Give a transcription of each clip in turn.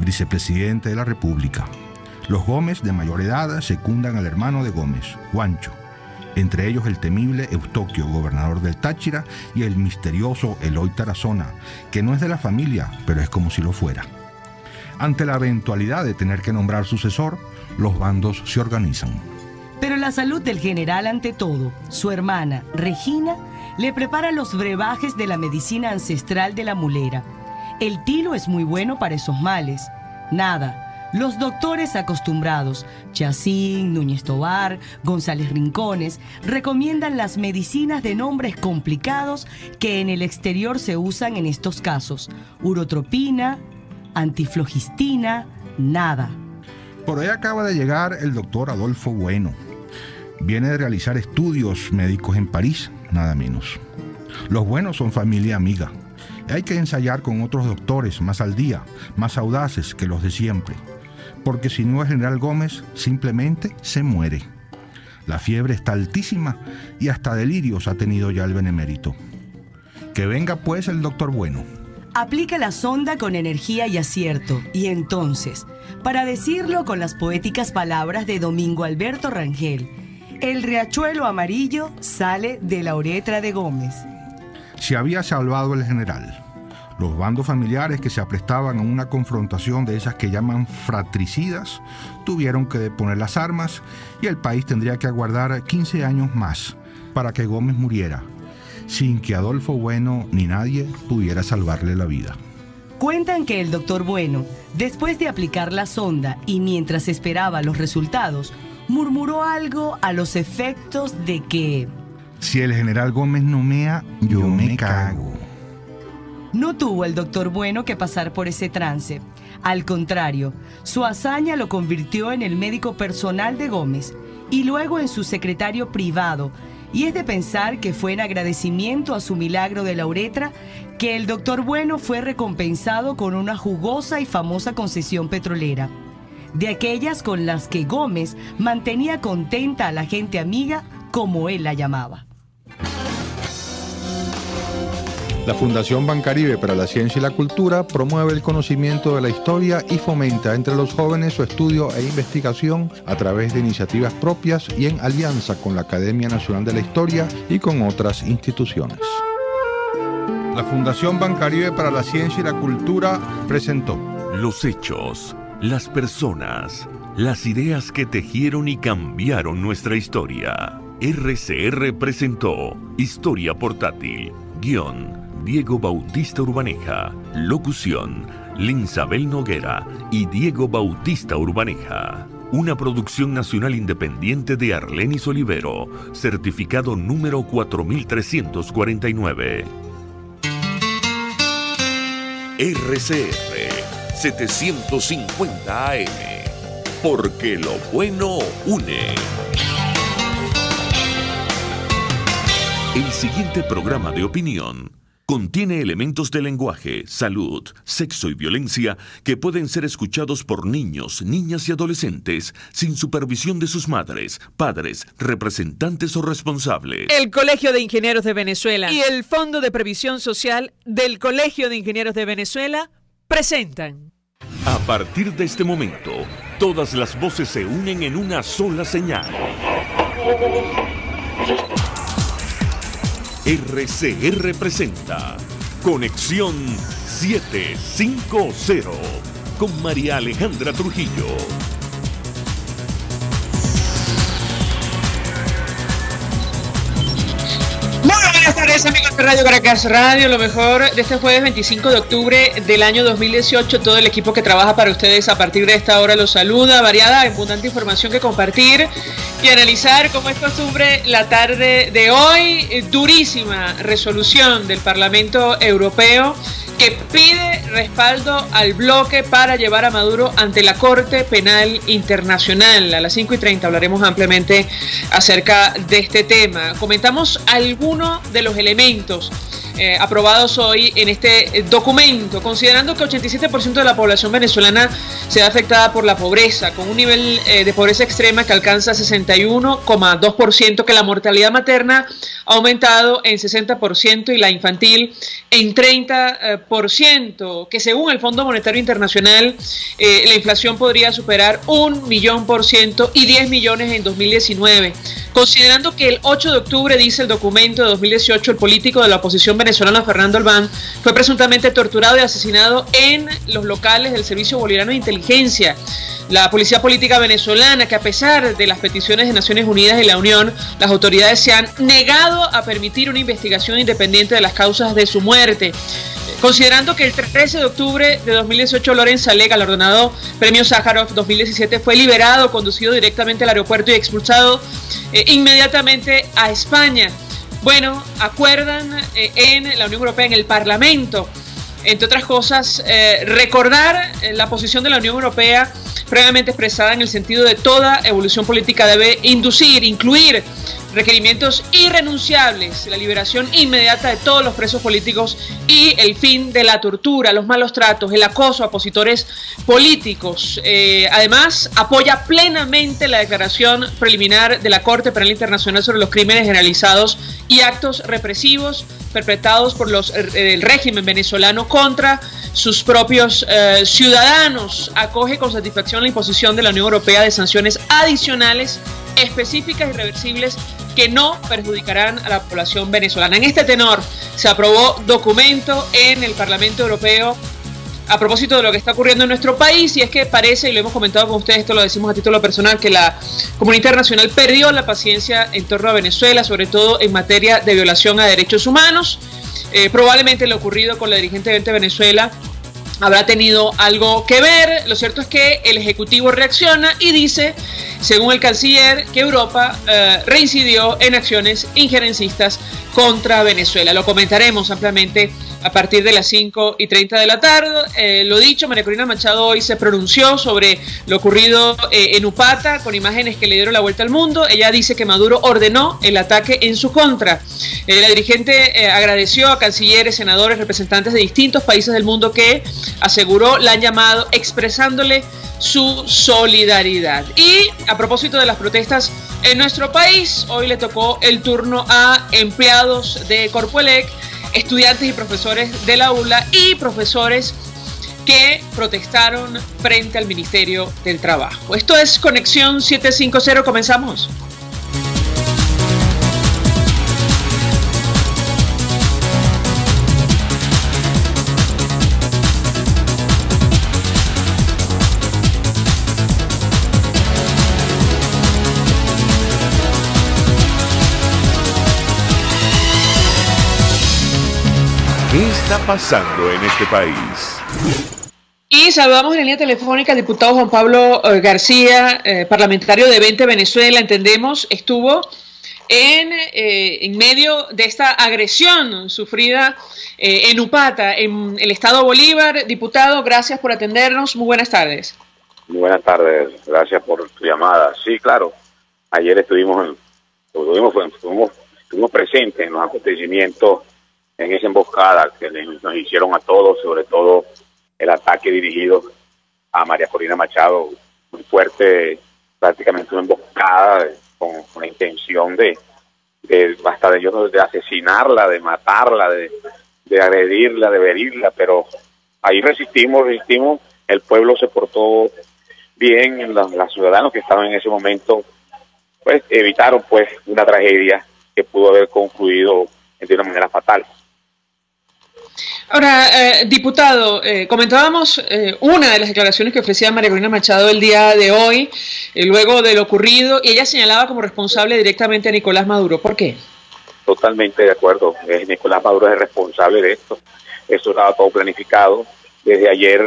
vicepresidente de la República. Los Gómez de mayor edad secundan al hermano de Gómez, Juancho, entre ellos el temible Eustoquio, gobernador del Táchira, y el misterioso Eloy Tarazona, que no es de la familia, pero es como si lo fuera. Ante la eventualidad de tener que nombrar sucesor, los bandos se organizan. Pero la salud del general ante todo. Su hermana, Regina, le prepara los brebajes de la medicina ancestral de la mulera. El tilo es muy bueno para esos males. Nada, los doctores acostumbrados, Chacín, Núñez Tobar, González Rincones, recomiendan las medicinas de nombres complicados que en el exterior se usan en estos casos. Urotropina, antiflogistina, nada. Por ahí acaba de llegar el doctor Adolfo Bueno. Viene de realizar estudios médicos en París, nada menos. Los Buenos son familia amiga. Hay que ensayar con otros doctores más al día, más audaces que los de siempre. Porque si no, el general Gómez simplemente se muere. La fiebre está altísima y hasta delirios ha tenido ya el benemérito. Que venga pues el doctor Bueno. Aplica la sonda con energía y acierto, y entonces, para decirlo con las poéticas palabras de Domingo Alberto Rangel, el riachuelo amarillo sale de la uretra de Gómez. Se había salvado el general. Los bandos familiares que se aprestaban a una confrontación de esas que llaman fratricidas tuvieron que deponer las armas y el país tendría que aguardar 15 años más para que Gómez muriera, sin que Adolfo Bueno ni nadie pudiera salvarle la vida. Cuentan que el doctor Bueno, después de aplicar la sonda y mientras esperaba los resultados, murmuró algo a los efectos de que... Si el general Gómez no mea, yo me cago. No tuvo el doctor Bueno que pasar por ese trance. Al contrario, su hazaña lo convirtió en el médico personal de Gómez y luego en su secretario privado. Y es de pensar que fue en agradecimiento a su milagro de la uretra que el doctor Bueno fue recompensado con una jugosa y famosa concesión petrolera, de aquellas con las que Gómez mantenía contenta a la gente amiga, como él la llamaba. La Fundación Bancaribe para la Ciencia y la Cultura promueve el conocimiento de la historia y fomenta entre los jóvenes su estudio e investigación a través de iniciativas propias y en alianza con la Academia Nacional de la Historia y con otras instituciones. La Fundación Bancaribe para la Ciencia y la Cultura presentó los hechos, las personas, las ideas que tejieron y cambiaron nuestra historia. RCR presentó Historia Portátil. Guión: Diego Bautista Urbaneja. Locución: Linsabel Noguera y Diego Bautista Urbaneja. Una producción nacional independiente de Arlenis Olivero, certificado número 4349. RCR 750 AM. Porque lo bueno une. El siguiente programa de opinión contiene elementos de lenguaje, salud, sexo y violencia que pueden ser escuchados por niños, niñas y adolescentes sin supervisión de sus madres, padres, representantes o responsables. El Colegio de Ingenieros de Venezuela y el Fondo de Previsión Social del Colegio de Ingenieros de Venezuela presentan. A partir de este momento, todas las voces se unen en una sola señal. RCR presenta Conexión 750 con María Alejandra Trujillo. Muy buenas tardes, amigos de Radio Caracas Radio, lo mejor de este jueves 25 de octubre del año 2018. Todo el equipo que trabaja para ustedes a parpartir de esta hora los saluda. Variada, abundante información que compartir y analizar, como es costumbre, la tarde de hoy. Durísima resolución del Parlamento Europeo que pide respaldo al bloque para llevar a Maduro ante la Corte Penal Internacional. A las 5:30 hablaremos ampliamente acerca de este tema. Comentamos algunos de los elementos aprobados hoy en este documento, considerando que 87% de la población venezolana se ve afectada por la pobreza, con un nivel de pobreza extrema que alcanza 61,2%, que la mortalidad materna ha aumentado en 60% y la infantil en 30%, que según el Fondo Monetario Internacional la inflación podría superar 1.000.000% y 10 millones en 2019. Considerando que el 8 de octubre, dice el documento de 2018, el político de la oposición venezolana Fernando Albán fue presuntamente torturado y asesinado en los locales del Servicio Bolivariano de Inteligencia. La policía política venezolana, que a pesar de las peticiones de Naciones Unidas y la Unión, las autoridades se han negado a permitir una investigación independiente de las causas de su muerte. Considerando que el 13 de octubre de 2018 Lorenz Saleh, galardonado Premio Sájarov 2017, fue liberado, conducido directamente al aeropuerto y expulsado inmediatamente a España. Bueno, acuerdan en la Unión Europea, en el Parlamento, entre otras cosas, recordar la posición de la Unión Europea previamente expresada en el sentido de toda evolución política debe incluir requerimientos irrenunciables, la liberación inmediata de todos los presos políticos y el fin de la tortura, los malos tratos, el acoso a opositores políticos. Además, apoya plenamente la declaración preliminar de la Corte Penal Internacional sobre los crímenes generalizados y actos represivos perpetrados por el régimen venezolano contra sus propios ciudadanos. Acoge con satisfacción la imposición de la Unión Europea de sanciones adicionales, específicas y reversibles que no perjudicarán a la población venezolana. En este tenor se aprobó documento en el Parlamento Europeo a propósito de lo que está ocurriendo en nuestro país, y es que parece, y lo hemos comentado con ustedes, esto lo decimos a título personal, que la comunidad internacional perdió la paciencia en torno a Venezuela, sobre todo en materia de violación a derechos humanos. Probablemente lo ocurrido con la dirigente de Venezuela habrá tenido algo que ver. Lo cierto es que el Ejecutivo reacciona y dice, según el canciller, que Europa reincidió en acciones injerencistas contra Venezuela. Lo comentaremos ampliamente a partir de las 5:30 de la tarde. Lo dicho, María Corina Machado hoy se pronunció sobre lo ocurrido en Upata, con imágenes que le dieron la vuelta al mundo. Ella dice que Maduro ordenó el ataque en su contra. La dirigente agradeció a cancilleres, senadores, representantes de distintos países del mundo que, aseguró, la han llamado expresándole su solidaridad. Y a propósito de las protestas en nuestro país, hoy le tocó el turno a empleados de Corpoelec, estudiantes y profesores de la ULA y profesores que protestaron frente al Ministerio del Trabajo. Esto es Conexión 750, comenzamos. ¿Qué está pasando en este país? Y saludamos en línea telefónica al diputado Juan Pablo García, parlamentario de 20 Venezuela. Entendemos, estuvo en medio de esta agresión sufrida en Upata, en el estado Bolívar. Diputado, gracias por atendernos. Muy buenas tardes. Muy buenas tardes, gracias por tu llamada. Sí, claro, ayer estuvimos presentes en los acontecimientos, en esa emboscada que nos hicieron a todos, sobre todo el ataque dirigido a María Corina Machado, muy fuerte, prácticamente una emboscada con la intención de hasta de ellos de asesinarla, de matarla, de agredirla, de herirla, pero ahí resistimos, el pueblo se portó bien, los ciudadanos que estaban en ese momento pues evitaron pues una tragedia que pudo haber concluido de una manera fatal. Ahora, diputado, comentábamos una de las declaraciones que ofrecía María Corina Machado el día de hoy, luego de lo ocurrido, y ella señalaba como responsable directamente a Nicolás Maduro. ¿Por qué? Totalmente de acuerdo. Nicolás Maduro es el responsable de esto. Esto estaba todo planificado. Desde ayer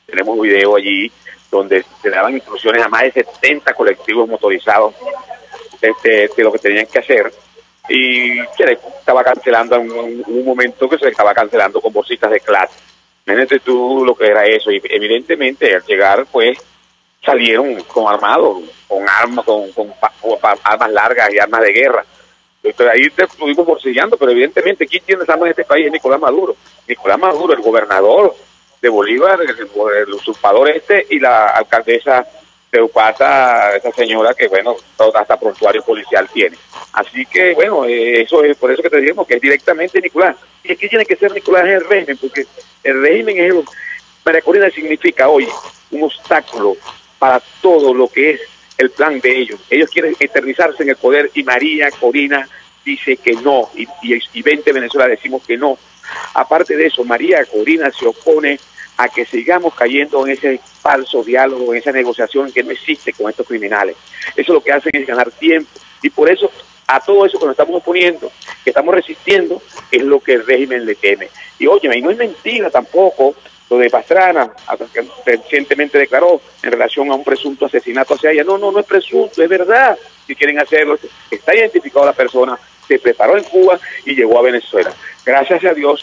tenemos un video allí donde se daban instrucciones a más de 70 colectivos motorizados de lo que tenían que hacer. Y se le estaba cancelando en un momento que se le estaba cancelando con bolsitas de clase. Imagínate tú lo que era eso. Y evidentemente al llegar pues salieron con armados, con armas, con armas largas y armas de guerra. Entonces, ahí te estuvimos bolsillando, pero evidentemente, ¿quién tiene armas en este país? Es Nicolás Maduro. Nicolás Maduro, el gobernador de Bolívar, el usurpador y la alcaldesa de Upata, esa señora que, bueno, hasta prontuario policial tiene. Así que, bueno, eso es por eso que te decimos que es directamente Nicolás. Y es que tiene que ser Nicolás en el régimen, porque el régimen es... María Corina significa hoy un obstáculo para todo lo que es el plan de ellos. Ellos quieren eternizarse en el poder y María Corina dice que no, y 20 Venezuela decimos que no. Aparte de eso, María Corina se opone a que sigamos cayendo en ese falso diálogo, en esa negociación que no existe con estos criminales. Eso lo que hacen es ganar tiempo, y por eso a todo eso que nos estamos oponiendo, que estamos resistiendo, es lo que el régimen le teme. Y oye, y no es mentira tampoco lo de Pastrana, que recientemente declaró en relación a un presunto asesinato hacia ella. No es presunto, es verdad. Si quieren hacerlo, está identificado la persona, se preparó en Cuba y llegó a Venezuela. Gracias a Dios,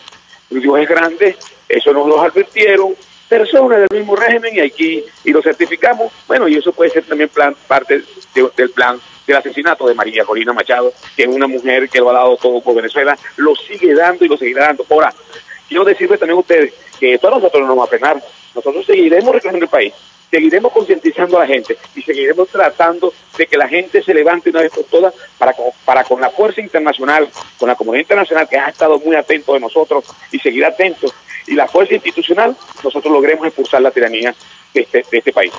Dios es grande, eso nos lo advirtieron personas del mismo régimen y aquí y lo certificamos. Bueno, y eso puede ser también parte del plan del asesinato de María Corina Machado, que es una mujer que lo ha dado todo por Venezuela, lo sigue dando y lo seguirá dando. Ahora, quiero decirles también a ustedes que esto a nosotros no nos va a frenar. Nosotros seguiremos reclamando el país, seguiremos concientizando a la gente y seguiremos tratando de que la gente se levante una vez por todas para con la fuerza internacional, con la comunidad internacional que ha estado muy atento de nosotros y seguirá atento, y la fuerza institucional, nosotros logremos expulsar la tiranía de este país.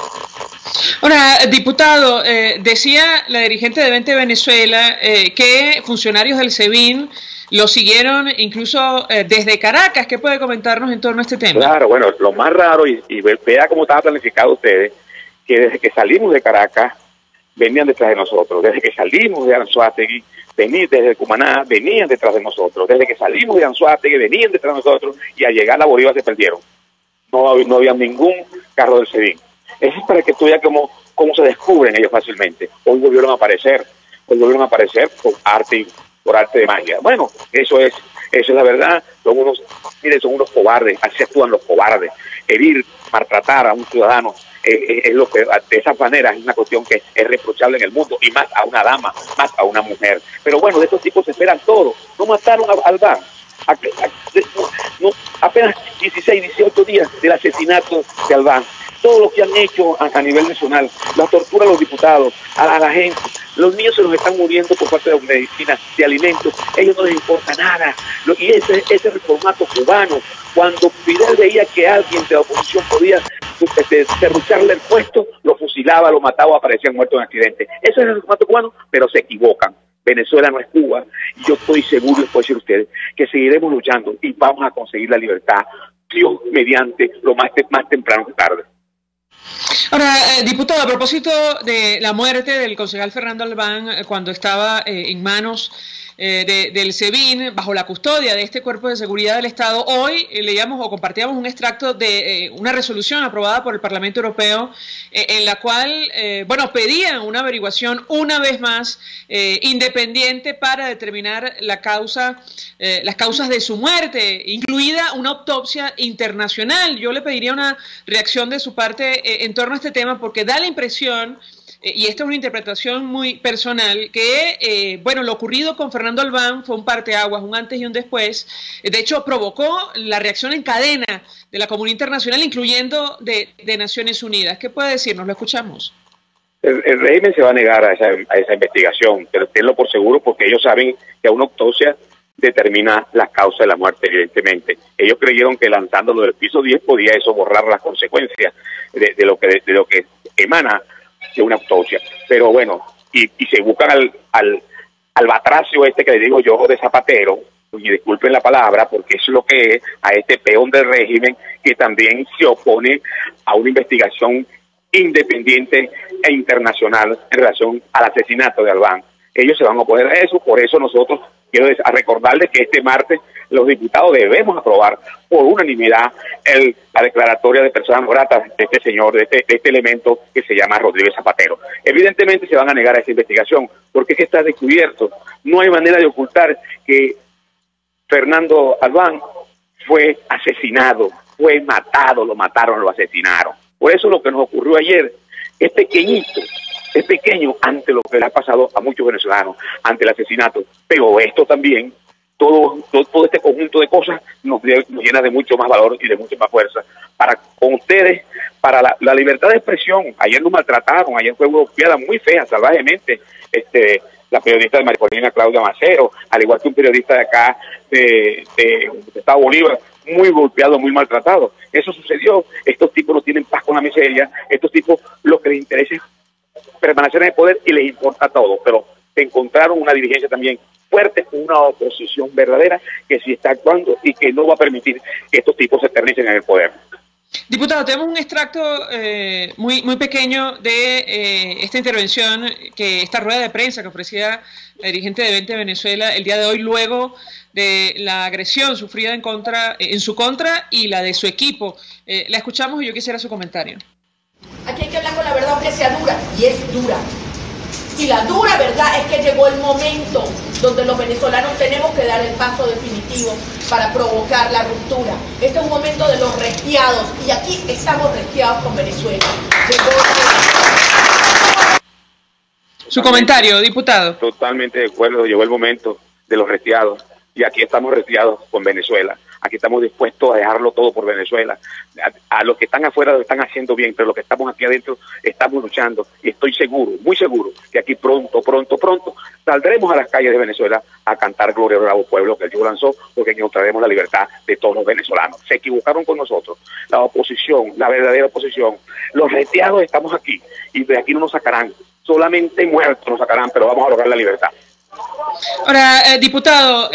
Ahora, diputado, decía la dirigente de 20 Venezuela que funcionarios del SEBIN lo siguieron incluso desde Caracas. ¿Qué puede comentarnos en torno a este tema? Claro, bueno, lo más raro, y vea cómo estaba planificado ustedes, que desde que salimos de Caracas, venían detrás de nosotros. Desde que salimos de Anzoátegui, desde Cumaná, venían detrás de nosotros. Desde que salimos de Anzoátegui, venían detrás de nosotros, y al llegar a la Bolívar se perdieron. No había ningún carro del SEBIN. Eso es para que tú veas cómo se descubren ellos fácilmente. Hoy volvieron a aparecer por arte de magia. Bueno, eso es la verdad. Son unos cobardes, así actúan los cobardes. Herir, maltratar a un ciudadano, es lo que de esa manera es una cuestión que es reprochable en el mundo, y más a una dama, más a una mujer. Pero bueno, de estos tipos se esperan todo. No mataron a Albán. Apenas 16, 18 días del asesinato de Albán. Todo lo que han hecho a nivel nacional, la tortura a los diputados, a la gente, los niños se los están muriendo por falta de medicina, de alimentos, a ellos no les importa nada. Y ese es el formato cubano. Cuando Fidel veía que alguien de la oposición podía serrucharle el puesto, lo fusilaba, lo mataba o aparecían muertos en accidente. Ese es el formato cubano, pero se equivocan. Venezuela no es Cuba, y yo estoy seguro, les puedo decir a ustedes, que seguiremos luchando y vamos a conseguir la libertad, Dios mediante, lo más temprano que tarde. Ahora, diputado, a propósito de la muerte del concejal Fernando Albán cuando estaba en manos del SEBIN, bajo la custodia de este Cuerpo de Seguridad del Estado, hoy leíamos o compartíamos un extracto de una resolución aprobada por el Parlamento Europeo en la cual, pedían una averiguación una vez más independiente para determinar las causas de su muerte, incluida una autopsia internacional. Yo le pediría una reacción de su parte en torno a este tema, porque da la impresión, y esta es una interpretación muy personal, que lo ocurrido con Fernando Albán fue un parteaguas, un antes y un después. De hecho, provocó la reacción en cadena de la comunidad internacional, incluyendo de Naciones Unidas. ¿Qué puede decirnos? Lo escuchamos. El régimen se va a negar a esa investigación, pero tenlo por seguro, porque ellos saben que una autopsia determina las causas de la muerte, evidentemente. Ellos creyeron que lanzándolo del piso 10 podía eso borrar las consecuencias de lo que emana de una autopsia. Pero bueno, y se buscan al batracio que le digo yo de Zapatero, y disculpen la palabra porque es lo que es, a este peón del régimen que también se opone a una investigación independiente e internacional en relación al asesinato de Albán. Ellos se van a oponer a eso, por eso nosotros quiero recordarles que este martes los diputados debemos aprobar por unanimidad la declaratoria de personas no gratas de este señor, de este elemento que se llama Rodríguez Zapatero. Evidentemente se van a negar a esa investigación, porque es que está descubierto. No hay manera de ocultar que Fernando Albán fue asesinado, fue matado, lo mataron, lo asesinaron. Por eso lo que nos ocurrió ayer es pequeñito, es pequeño ante lo que le ha pasado a muchos venezolanos, ante el asesinato, pero esto también, todo este conjunto de cosas nos llena de mucho más valor y de mucha más fuerza para con ustedes, para la libertad de expresión. Ayer nos maltrataron, ayer fue golpeada muy fea, salvajemente, la periodista de María Corina Claudia Macero, al igual que un periodista de acá, de Estado Bolívar, muy golpeado, muy maltratado. Eso sucedió. Estos tipos no tienen paz con la miseria. Estos tipos lo que les interesa es permanecer en el poder y les importa todo. Pero encontraron una dirigencia también fuerte, una oposición verdadera que sí está actuando y que no va a permitir que estos tipos se eternicen en el poder. Diputado, tenemos un extracto muy pequeño de esta intervención, esta rueda de prensa que ofrecía la dirigente de 20 Venezuela el día de hoy, luego de la agresión sufrida en su contra y la de su equipo. La escuchamos y yo quisiera su comentario. Aquí hay que hablar con la verdad, aunque sea dura, y es dura. Y la dura verdad es que llegó el momento donde los venezolanos tenemos que dar el paso definitivo para provocar la ruptura. Este es un momento de los resquiados, y aquí estamos resquiados con Venezuela. Su comentario, diputado. Totalmente de acuerdo, llegó el momento de los resquiados, y aquí estamos resquiados con Venezuela. Aquí estamos dispuestos a dejarlo todo por Venezuela. A los que están afuera lo están haciendo bien, pero los que estamos aquí adentro estamos luchando, y estoy seguro, muy seguro, que aquí pronto saldremos a las calles de Venezuela a cantar Gloria al Bravo Pueblo, que el Dios lanzó, porque encontraremos la libertad de todos los venezolanos. Se equivocaron con nosotros, la oposición, la verdadera oposición. Los reteados estamos aquí, y de aquí no nos sacarán, solamente muertos nos sacarán, pero vamos a lograr la libertad. Ahora, diputado,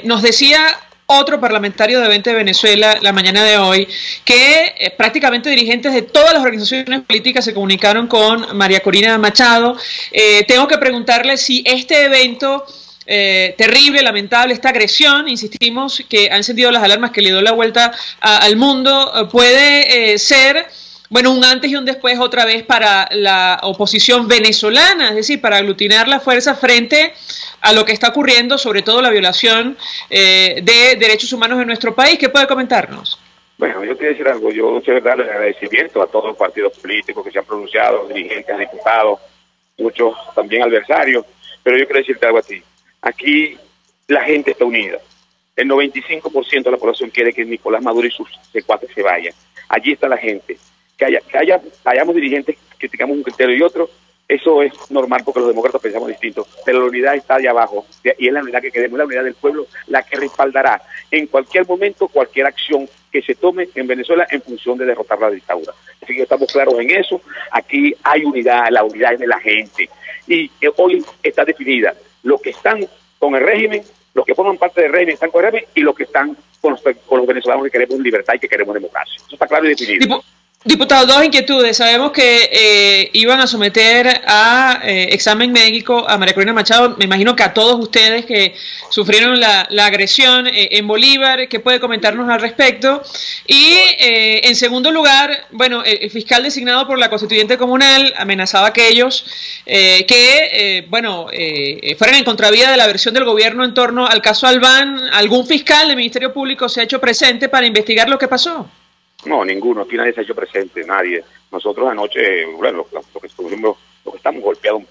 nos decía otro parlamentario de 20 de Venezuela la mañana de hoy que prácticamente dirigentes de todas las organizaciones políticas se comunicaron con María Corina Machado. Tengo que preguntarle si este evento terrible, lamentable, esta agresión, insistimos, que ha encendido las alarmas, que le dio la vuelta al mundo, puede ser, bueno, un antes y un después otra vez para la oposición venezolana, es decir, para aglutinar la fuerza frente a lo que está ocurriendo, sobre todo la violación de derechos humanos en nuestro país. ¿Qué puede comentarnos? Bueno, yo quiero decir algo. Yo quiero darle agradecimiento a todos los partidos políticos que se han pronunciado, dirigentes, diputados, muchos también adversarios, pero yo quiero decirte algo a ti. Aquí la gente está unida. El 95% de la población quiere que Nicolás Maduro y sus secuaces se vayan. Allí está la gente. Que hayamos dirigentes que tengamos un criterio y otro, eso es normal porque los demócratas pensamos distinto, pero la unidad está allá abajo, y es la unidad que queremos, la unidad del pueblo, la que respaldará en cualquier momento cualquier acción que se tome en Venezuela en función de derrotar la dictadura. Así que estamos claros en eso. Aquí hay unidad, la unidad es de la gente, y hoy está definida los que están con el régimen, los que forman parte del régimen están con el régimen, y los que están con los venezolanos que queremos libertad y que queremos democracia. Eso está claro y definido. Diputado, dos inquietudes. Sabemos que iban a someter a examen médico a María Corina Machado. Me imagino que a todos ustedes que sufrieron la agresión en Bolívar. ¿Qué puede comentarnos al respecto? Y en segundo lugar, bueno, el fiscal designado por la Constituyente Comunal amenazaba a aquellos que fueran en contravía de la versión del gobierno en torno al caso Albán. ¿Algún fiscal del Ministerio Público se ha hecho presente para investigar lo que pasó? No, ninguno, aquí nadie se ha hecho presente, nadie. Nosotros anoche, bueno, lo que estamos golpeados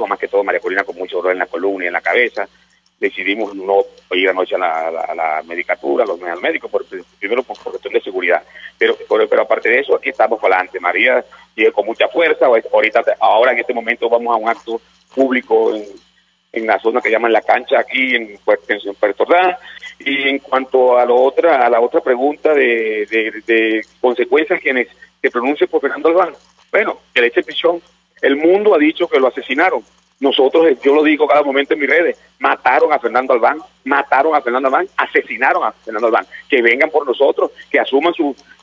más que todo, María Corina con mucho dolor en la columna y en la cabeza, decidimos no ir anoche a la medicatura, al médico, primero por cuestión de seguridad. Pero aparte de eso, aquí estamos para adelante. María sigue con mucha fuerza. Ahora en este momento vamos a un acto público en la zona que llaman La Cancha, aquí en Puerto Ordaz. Y en cuanto a la otra pregunta de consecuencias quienes se pronuncien por Fernando Albán, bueno, que le eche prisión. El mundo ha dicho que lo asesinaron. Nosotros, yo lo digo cada momento en mis redes, mataron a Fernando Albán, asesinaron a Fernando Albán. Que vengan por nosotros, que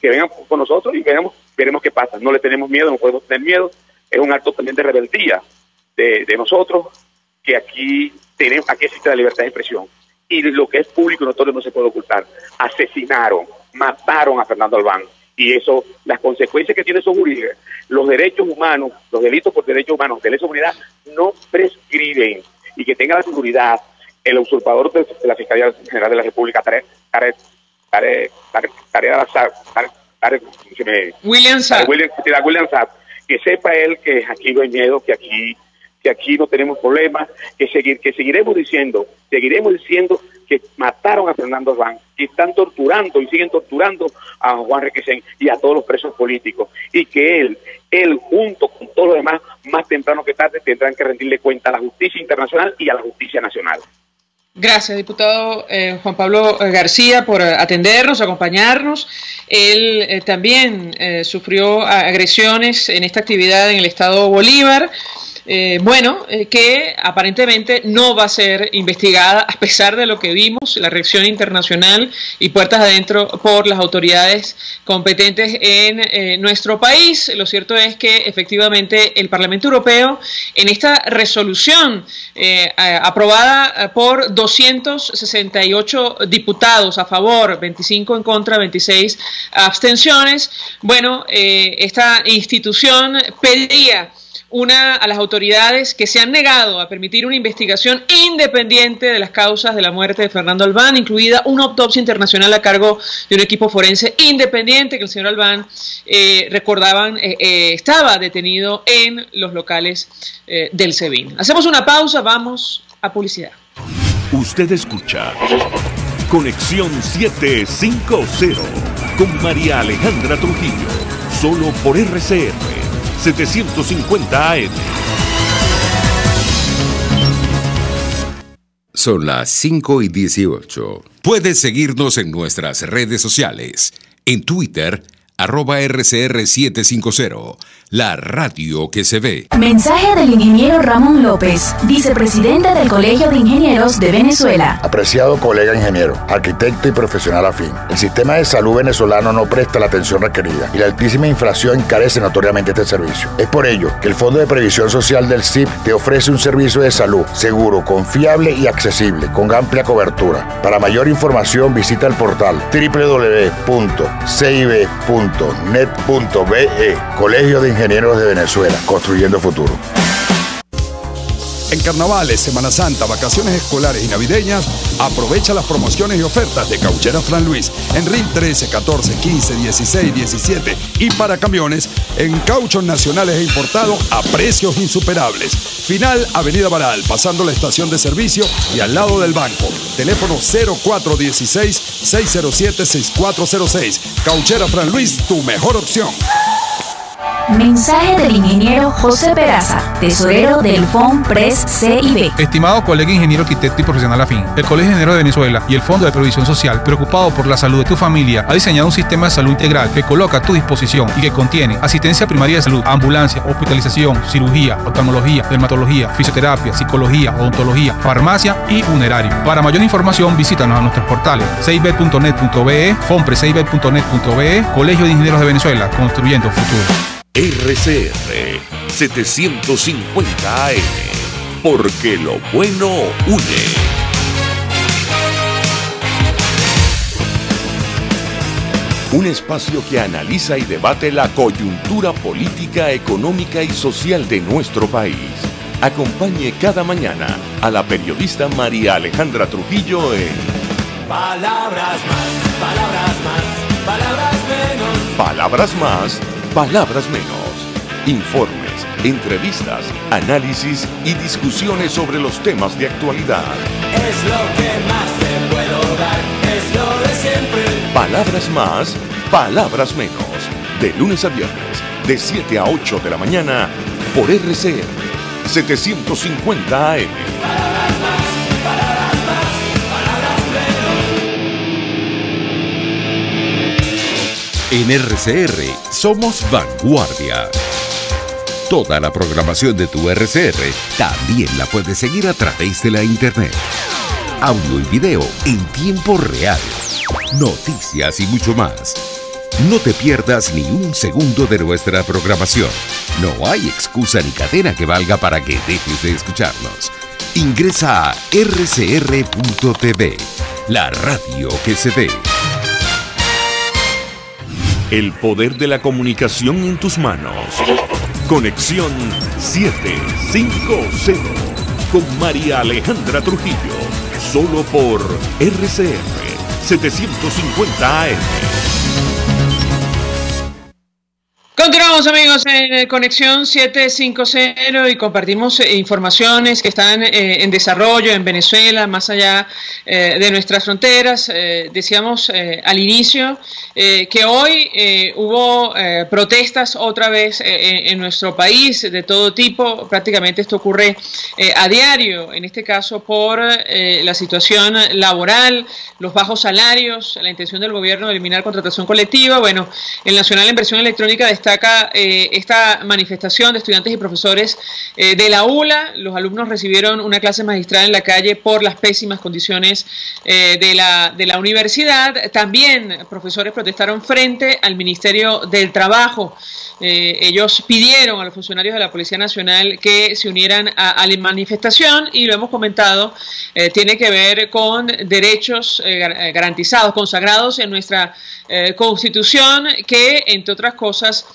vengan por nosotros y veremos qué pasa. No le tenemos miedo, no podemos tener miedo. Es un acto también de rebeldía de nosotros, que aquí existe la libertad de expresión. Y lo que es público y notorio no se puede ocultar. Mataron a Fernando Albán. Y eso, las consecuencias que tiene son jurídicas. Los derechos humanos, los delitos por derechos humanos de lesa humanidad no prescriben. Y que tenga la seguridad el usurpador de la Fiscalía General de la República, William Saab, William Saab, que sepa él que aquí no hay miedo, que aquí no tenemos problemas, que seguiremos diciendo que mataron a Fernando Albán, que están torturando y siguen torturando a Juan Requesén y a todos los presos políticos, y que él junto con todos los demás, más temprano que tarde, tendrán que rendirle cuenta a la justicia internacional y a la justicia nacional. Gracias, diputado Juan Pablo García, por atendernos, acompañarnos. Él también sufrió agresiones en esta actividad en el estado Bolívar. Que aparentemente no va a ser investigada, a pesar de lo que vimos, la reacción internacional y puertas adentro por las autoridades competentes en nuestro país. Lo cierto es que efectivamente el Parlamento Europeo, en esta resolución aprobada por 268 diputados a favor, 25 en contra, 26 abstenciones, esta institución pedía a las autoridades que se han negado a permitir una investigación independiente de las causas de la muerte de Fernando Albán, incluida una autopsia internacional a cargo de un equipo forense independiente, que el señor Albán, estaba detenido en los locales del SEBIN. Hacemos una pausa, vamos a publicidad. Usted escucha Conexión 750 con María Alejandra Trujillo, solo por RCR 750 AM. Son las 5:18. Puedes seguirnos en nuestras redes sociales. En Twitter, @RCR750, la radio que se ve. Mensaje del ingeniero Ramón López, vicepresidente del Colegio de Ingenieros de Venezuela. Apreciado colega ingeniero, arquitecto y profesional afín, el sistema de salud venezolano no presta la atención requerida y la altísima inflación encarece notoriamente este servicio. Es por ello que el Fondo de Previsión Social del CIP te ofrece un servicio de salud seguro, confiable y accesible, con amplia cobertura. Para mayor información visita el portal www.cib.net.be. Colegio de Ingenieros de Venezuela, construyendo futuro. En carnavales, Semana Santa, vacaciones escolares y navideñas, aprovecha las promociones y ofertas de Cauchera Fran Luis en RIN 13, 14, 15, 16, 17 y para camiones en cauchos nacionales e importados a precios insuperables. Final Avenida Baral, pasando la estación de servicio y al lado del banco. Teléfono 0416-607-6406. Cauchera Fran Luis, tu mejor opción. Mensaje del ingeniero José Peraza, tesorero del FONPRES CIB. Estimado colega ingeniero, arquitecto y profesional afín, el Colegio de Ingenieros de Venezuela y el Fondo de Previsión Social, preocupado por la salud de tu familia, ha diseñado un sistema de salud integral que coloca a tu disposición y que contiene asistencia primaria de salud, ambulancia, hospitalización, cirugía, oftalmología, dermatología, fisioterapia, psicología, odontología, farmacia y funerario. Para mayor información, visítanos a nuestros portales cib.net.be, fonprescib.net.be, Colegio de Ingenieros de Venezuela, construyendo futuro. RCR 750 AM, porque lo bueno une. Un espacio que analiza y debate la coyuntura política, económica y social de nuestro país. Acompañe cada mañana a la periodista María Alejandra Trujillo en Palabras más, palabras más, palabras menos. Palabras más, palabras menos. Informes, entrevistas, análisis y discusiones sobre los temas de actualidad. Es lo que más te puedo dar, es lo de siempre. Palabras más, palabras menos. De lunes a viernes, de 7 a 8 de la mañana, por RCR 750 AM. Palabras más, palabras más, palabras menos. En RCR somos vanguardia. Toda la programación de tu RCR también la puedes seguir a través de la internet. Audio y video en tiempo real. Noticias y mucho más. No te pierdas ni un segundo de nuestra programación. No hay excusa ni cadena que valga para que dejes de escucharnos. Ingresa a rcr.tv, la radio que se ve. El poder de la comunicación en tus manos. Conexión 750 con María Alejandra Trujillo. Solo por RCR 750 AM. Continuamos, amigos, en Conexión 750 y compartimos informaciones que están en desarrollo en Venezuela, más allá de nuestras fronteras. Decíamos al inicio que hoy hubo protestas otra vez en nuestro país de todo tipo. Prácticamente esto ocurre a diario, en este caso por la situación laboral, los bajos salarios, la intención del gobierno de eliminar contratación colectiva. Bueno, el Nacional de Inversión Electrónica destaca esta manifestación de estudiantes y profesores de la ULA. Los alumnos recibieron una clase magistral en la calle por las pésimas condiciones de la universidad. También profesores protestaron frente al Ministerio del Trabajo. Ellos pidieron a los funcionarios de la Policía Nacional que se unieran a la manifestación, y lo hemos comentado, tiene que ver con derechos garantizados, consagrados en nuestra Constitución, que entre otras cosas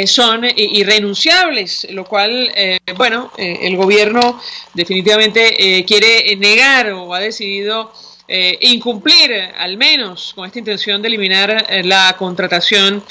son irrenunciables, lo cual, bueno, el gobierno definitivamente quiere negar o ha decidido incumplir, al menos con esta intención de eliminar la contratación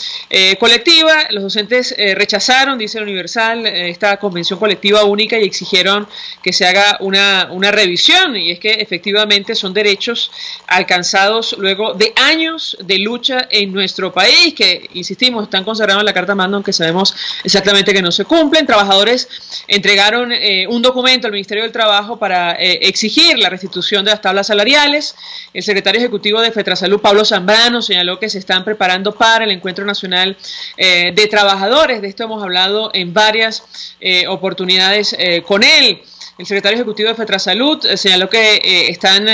colectiva. Los docentes rechazaron, dice el Universal, esta convención colectiva única, y exigieron que se haga una revisión, y es que efectivamente son derechos alcanzados luego de años de lucha en nuestro país, que, insistimos, están consagrados en la Carta Magna, aunque sabemos exactamente que no se cumplen. Trabajadores entregaron un documento al Ministerio del Trabajo para exigir la restitución de las tablas salariales. El secretario ejecutivo de FETRASALUD, Pablo Zambrano, señaló que se están preparando para el Encuentro Nacional de Trabajadores. De esto hemos hablado en varias oportunidades con él. El secretario ejecutivo de FETRASALUD señaló que están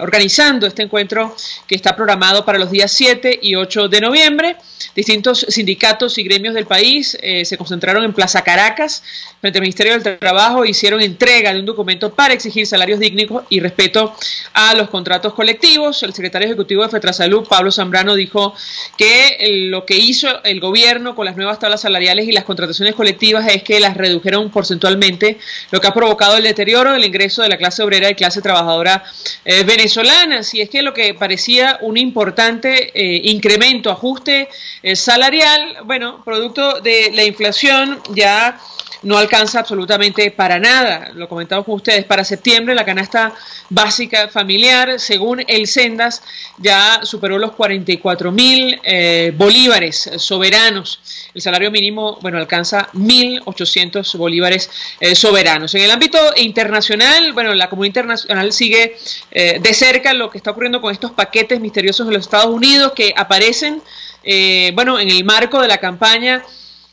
organizando este encuentro, que está programado para los días 7 y 8 de noviembre. Distintos sindicatos y gremios del país se concentraron en Plaza Caracas frente al Ministerio del Trabajo e hicieron entrega de un documento para exigir salarios dignos y respeto a los contratos colectivos. El secretario ejecutivo de FETRASALUD, Pablo Zambrano, dijo que lo que hizo el gobierno con las nuevas tablas salariales y las contrataciones colectivas es que las redujeron porcentualmente, lo que ha provocado el deterioro del ingreso de la clase obrera y clase trabajadora venezolana. Si es que lo que parecía un importante incremento, ajuste salarial, bueno, producto de la inflación, ya no alcanza absolutamente para nada. Lo comentamos con ustedes, para septiembre la canasta básica familiar, según el Sendas, ya superó los 44.000 bolívares soberanos. El salario mínimo, bueno, alcanza 1.800 bolívares soberanos. En el ámbito internacional, bueno, la comunidad internacional sigue de cerca lo que está ocurriendo con estos paquetes misteriosos de los Estados Unidos que aparecen, bueno, en el marco de la campaña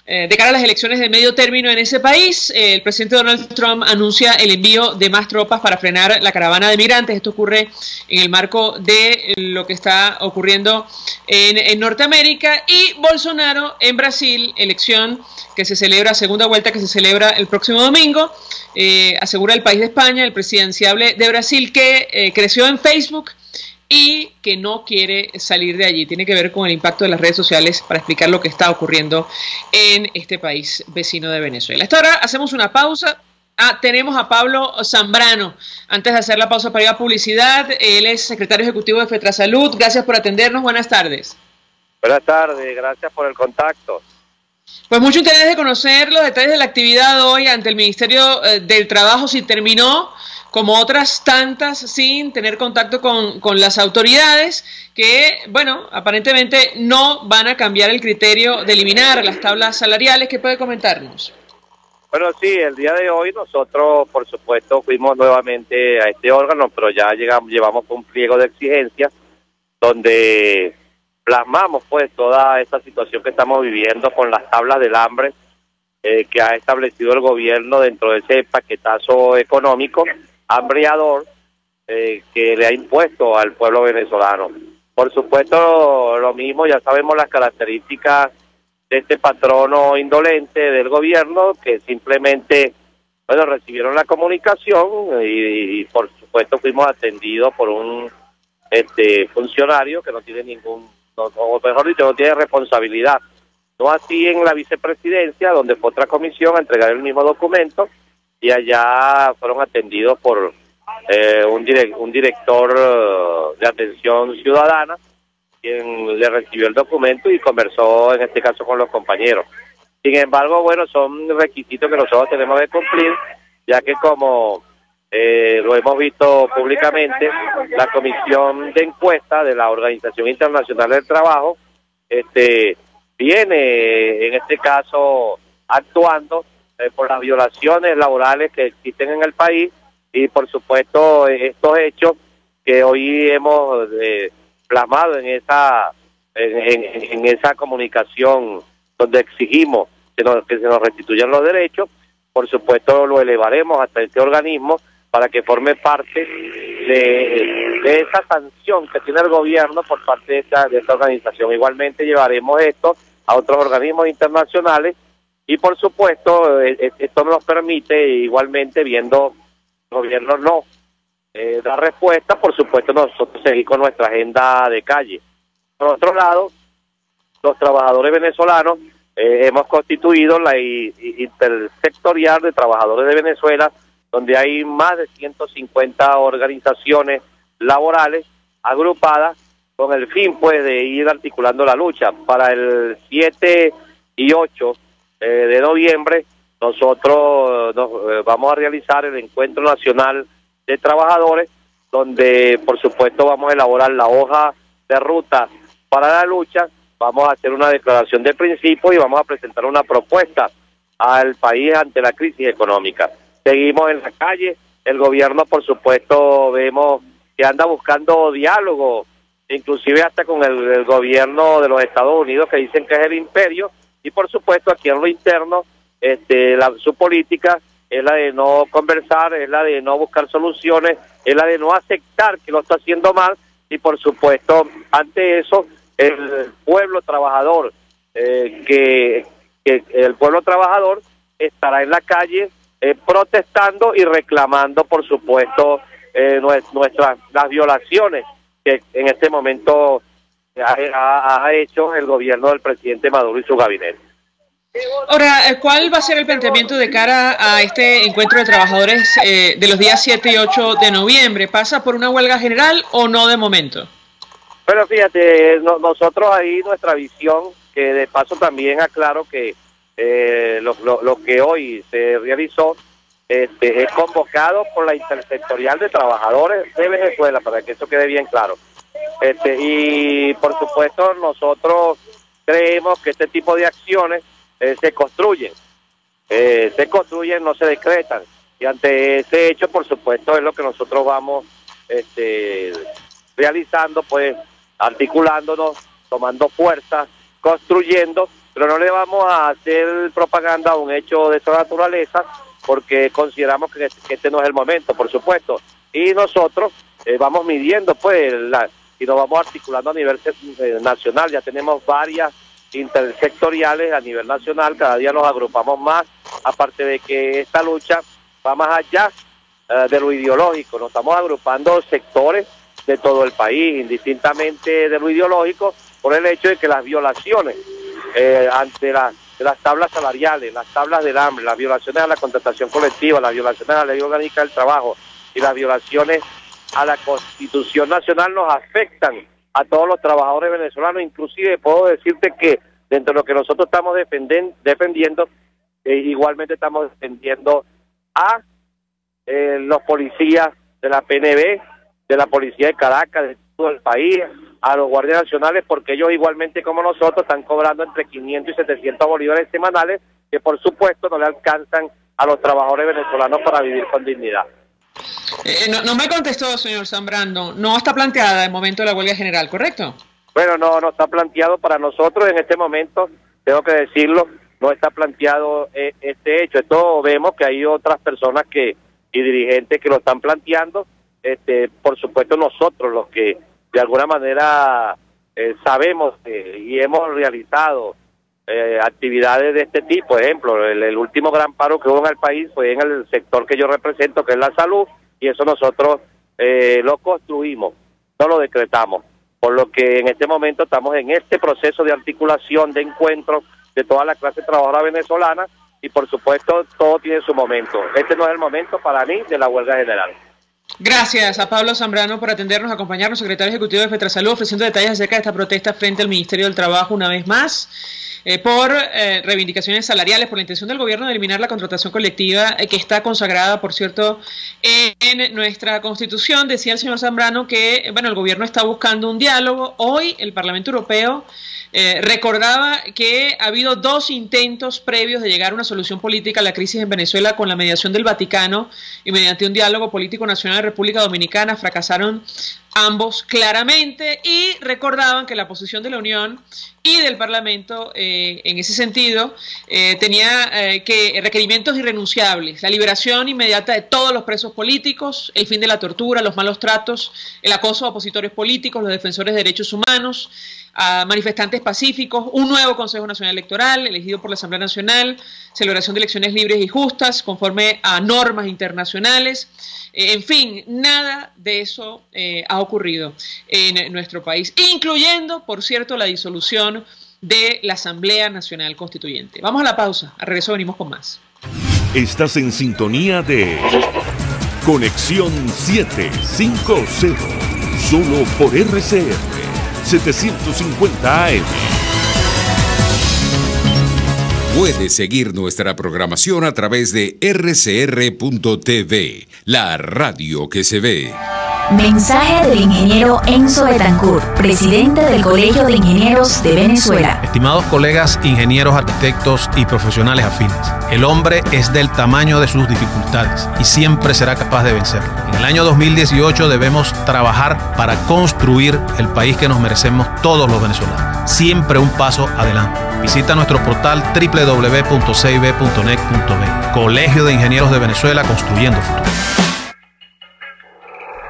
de cara a las elecciones de medio término en ese país. El presidente Donald Trump anuncia el envío de más tropas para frenar la caravana de migrantes. Esto ocurre en el marco de lo que está ocurriendo en Norteamérica. Y Bolsonaro en Brasil, elección que se celebra, segunda vuelta que se celebra el próximo domingo, asegura el país de España, el presidenciable de Brasil, que creció en Facebook y que no quiere salir de allí. Tiene que ver con el impacto de las redes sociales para explicar lo que está ocurriendo en este país vecino de Venezuela. Hasta ahora hacemos una pausa. Tenemos a Pablo Zambrano. Antes de hacer la pausa para ir a publicidad, él es secretario ejecutivo de FETRASALUD. Gracias por atendernos. Buenas tardes. Buenas tardes, gracias por el contacto. Pues mucho interés de conocer los detalles de la actividad hoy ante el Ministerio del Trabajo, si terminó como otras tantas sin tener contacto con las autoridades, que, bueno, aparentemente no van a cambiar el criterio de eliminar las tablas salariales. ¿Qué puede comentarnos? Bueno, sí, el día de hoy nosotros, por supuesto, fuimos nuevamente a este órgano, pero ya llevamos un pliego de exigencias donde plasmamos pues toda esta situación que estamos viviendo con las tablas del hambre que ha establecido el gobierno dentro de ese paquetazo económico hambriador que le ha impuesto al pueblo venezolano. Por supuesto, lo mismo, ya sabemos las características de este patrono indolente del gobierno, que simplemente, bueno, recibieron la comunicación y por supuesto fuimos atendidos por un funcionario que no tiene ningún, o mejor dicho, no tiene responsabilidad. No así en la vicepresidencia, donde fue otra comisión a entregar el mismo documento, y allá fueron atendidos por un director de atención ciudadana, quien le recibió el documento y conversó en este caso con los compañeros. Sin embargo, bueno, son requisitos que nosotros tenemos que cumplir, ya que como lo hemos visto públicamente, la comisión de encuesta de la Organización Internacional del Trabajo viene, en este caso, actuando por las violaciones laborales que existen en el país y, por supuesto, estos hechos que hoy hemos plasmado en esa comunicación donde exigimos que se nos restituyan los derechos. Por supuesto, lo elevaremos hasta este organismo para que forme parte de esa sanción que tiene el gobierno por parte de esta organización. Igualmente llevaremos esto a otros organismos internacionales y, por supuesto, esto nos permite, igualmente, viendo el gobierno no da respuesta, por supuesto, nosotros seguir con nuestra agenda de calle. Por otro lado, los trabajadores venezolanos hemos constituido la intersectorial de trabajadores de Venezuela, donde hay más de 150 organizaciones laborales agrupadas con el fin, pues, de ir articulando la lucha. Para el 7 y 8 de noviembre, nosotros vamos a realizar el Encuentro Nacional de Trabajadores, donde, por supuesto, vamos a elaborar la hoja de ruta para la lucha, vamos a hacer una declaración de principios y vamos a presentar una propuesta al país ante la crisis económica. Seguimos en la calle, el gobierno, por supuesto, vemos que anda buscando diálogo, inclusive hasta con el gobierno de los Estados Unidos, que dicen que es el imperio, y por supuesto aquí en lo interno, su política es la de no conversar, es la de no buscar soluciones, es la de no aceptar que lo está haciendo mal, y por supuesto, ante eso, el pueblo trabajador, que el pueblo trabajador estará en la calle protestando y reclamando, por supuesto, las violaciones que en este momento ha hecho el gobierno del presidente Maduro y su gabinete. Ahora, ¿cuál va a ser el planteamiento de cara a este encuentro de trabajadores de los días 7 y 8 de noviembre? ¿Pasa por una huelga general o no de momento? Pero fíjate, nosotros ahí nuestra visión, que de paso también aclaro que lo que hoy se realizó es convocado por la Intersectorial de Trabajadores de Venezuela, para que eso quede bien claro. Y por supuesto nosotros creemos que este tipo de acciones se construyen, no se decretan, y ante ese hecho, por supuesto, es lo que nosotros vamos realizando, pues articulándonos, tomando fuerza, construyendo, pero no le vamos a hacer propaganda a un hecho de esa naturaleza, porque consideramos que este no es el momento, por supuesto, y nosotros vamos midiendo, pues, y nos vamos articulando a nivel nacional. Ya tenemos varias intersectoriales a nivel nacional, cada día nos agrupamos más, aparte de que esta lucha va más allá de lo ideológico, nos estamos agrupando sectores de todo el país, indistintamente de lo ideológico, por el hecho de que las violaciones ante las tablas salariales, las tablas del hambre, las violaciones a la contratación colectiva, las violaciones a la ley orgánica del trabajo y las violaciones a la Constitución Nacional nos afectan a todos los trabajadores venezolanos. Inclusive puedo decirte que dentro de lo que nosotros estamos defendiendo, igualmente estamos defendiendo a los policías de la PNB, de la policía de Caracas, de todo el país, a los guardias nacionales, porque ellos igualmente como nosotros están cobrando entre 500 y 700 bolívares semanales, que por supuesto no le alcanzan a los trabajadores venezolanos para vivir con dignidad. No me contestó, señor Zambrano. No está planteada el momento de la huelga general, ¿correcto? Bueno, no está planteado para nosotros en este momento, tengo que decirlo, no está planteado este hecho. Esto vemos que hay otras personas y dirigentes que lo están planteando. Por supuesto nosotros, los que de alguna manera sabemos y hemos realizado actividades de este tipo. Por ejemplo, el último gran paro que hubo en el país fue en el sector que yo represento, que es la salud, y eso nosotros lo construimos, no lo decretamos, por lo que en este momento estamos en este proceso de articulación, de encuentro de toda la clase trabajadora venezolana, y por supuesto todo tiene su momento. Este no es el momento para mí de la huelga general. Gracias a Pablo Zambrano por atendernos, acompañarnos, secretario ejecutivo de Fetrasalud, ofreciendo detalles acerca de esta protesta frente al Ministerio del Trabajo una vez más, por reivindicaciones salariales, por la intención del gobierno de eliminar la contratación colectiva, que está consagrada, por cierto, en nuestra Constitución. Decía el señor Zambrano que, bueno, el gobierno está buscando un diálogo. Hoy el Parlamento Europeo recordaba que ha habido 2 intentos previos de llegar a una solución política a la crisis en Venezuela con la mediación del Vaticano y mediante un diálogo político nacional de República Dominicana. Fracasaron ambos claramente y recordaban que la posición de la Unión y del Parlamento en ese sentido tenía que requerimientos irrenunciables: la liberación inmediata de todos los presos políticos, el fin de la tortura, los malos tratos, el acoso a opositores políticos, los defensores de derechos humanos, a manifestantes pacíficos, un nuevo Consejo Nacional Electoral elegido por la Asamblea Nacional, celebración de elecciones libres y justas conforme a normas internacionales. En fin, nada de eso ha ocurrido en nuestro país, incluyendo, por cierto, la disolución de la Asamblea Nacional Constituyente. Vamos a la pausa, al regreso venimos con más. Estás en sintonía de Conexión 750, solo por RCR 750 AM. Puedes seguir nuestra programación a través de rcr.tv, la radio que se ve. Mensaje del ingeniero Enzo Betancourt, presidente del Colegio de Ingenieros de Venezuela. Estimados colegas, ingenieros, arquitectos y profesionales afines, el hombre es del tamaño de sus dificultades y siempre será capaz de vencerlo. En el año 2018 debemos trabajar para construir el país que nos merecemos todos los venezolanos. Siempre un paso adelante. Visita nuestro portal www.cib.net.be. Colegio de Ingenieros de Venezuela, construyendo futuro.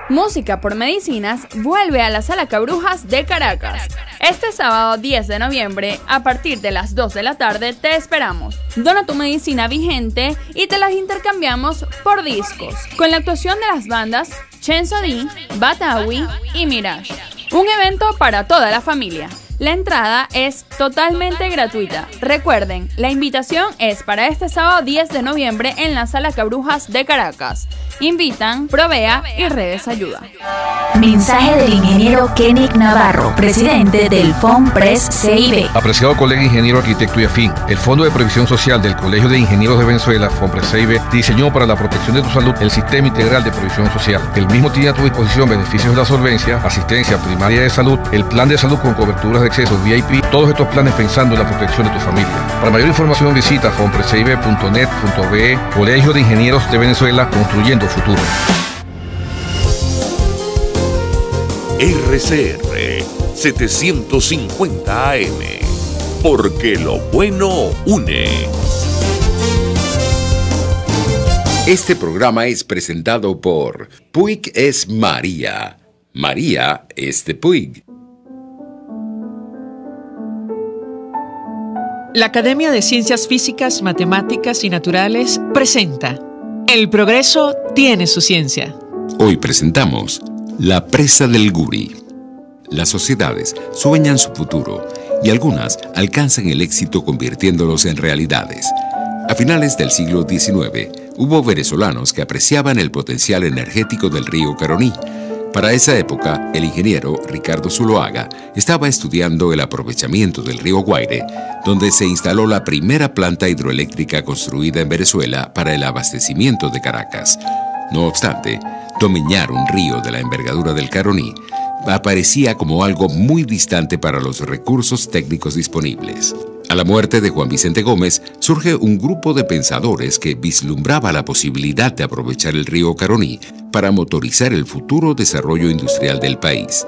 Música por Medicinas vuelve a la Sala Cabrujas de Caracas. Este sábado 10 de noviembre, a partir de las 2 de la tarde, te esperamos. Dona tu medicina vigente y te las intercambiamos por discos, con la actuación de las bandas Chenzo D, Batawi y Mirage. Un evento para toda la familia. La entrada es totalmente gratuita. Recuerden, la invitación es para este sábado 10 de noviembre en la Sala Cabrujas de Caracas. Invitan Provea y Redes Ayuda. Mensaje del ingeniero Kenick Navarro, presidente del FONPRES CIB. Apreciado colega ingeniero, arquitecto y afín, el Fondo de Previsión Social del Colegio de Ingenieros de Venezuela, FONPRES CIB, diseñó para la protección de tu salud el Sistema Integral de Previsión Social. El mismo tiene a tu disposición beneficios de la solvencia, asistencia primaria de salud, el plan de salud con coberturas de acceso VIP, todos estos planes pensando en la protección de tu familia. Para mayor información visita fonprescib.net.be. Colegio de Ingenieros de Venezuela, construyendo futuro. RCR 750 AM, porque lo bueno une. Este programa es presentado por Puig es María. María es de Puig. La Academia de Ciencias Físicas, Matemáticas y Naturales presenta El progreso tiene su ciencia. Hoy presentamos La presa del Guri. Las sociedades sueñan su futuro y algunas alcanzan el éxito convirtiéndolos en realidades. A finales del siglo XIX, hubo venezolanos que apreciaban el potencial energético del río Caroní. Para esa época, el ingeniero Ricardo Zuloaga estaba estudiando el aprovechamiento del río Guaire, donde se instaló la primera planta hidroeléctrica construida en Venezuela para el abastecimiento de Caracas. No obstante, domeñar un río de la envergadura del Caroní aparecía como algo muy distante para los recursos técnicos disponibles. A la muerte de Juan Vicente Gómez, surge un grupo de pensadores que vislumbraba la posibilidad de aprovechar el río Caroní para motorizar el futuro desarrollo industrial del país.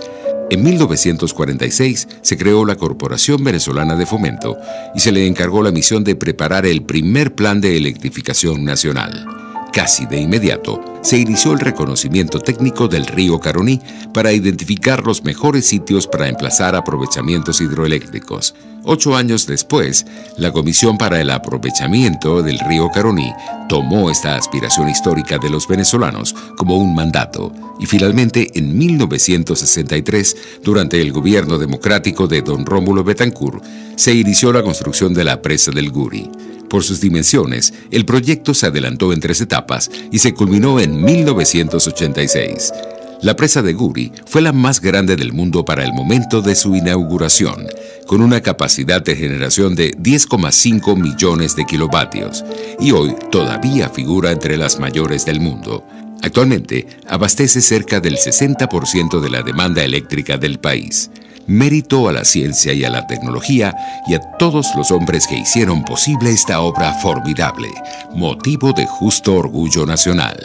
En 1946 se creó la Corporación Venezolana de Fomento y se le encargó la misión de preparar el primer plan de electrificación nacional. Casi de inmediato, se inició el reconocimiento técnico del río Caroní para identificar los mejores sitios para emplazar aprovechamientos hidroeléctricos. 8 años después, la Comisión para el Aprovechamiento del río Caroní tomó esta aspiración histórica de los venezolanos como un mandato y finalmente en 1963, durante el gobierno democrático de don Rómulo Betancourt, se inició la construcción de la presa del Guri. Por sus dimensiones, el proyecto se adelantó en 3 etapas y se culminó en 1986. La presa de Guri fue la más grande del mundo para el momento de su inauguración, con una capacidad de generación de 10,5 millones de kilovatios, y hoy todavía figura entre las mayores del mundo. Actualmente, abastece cerca del 60% de la demanda eléctrica del país. Mérito a la ciencia y a la tecnología y a todos los hombres que hicieron posible esta obra formidable, motivo de justo orgullo nacional.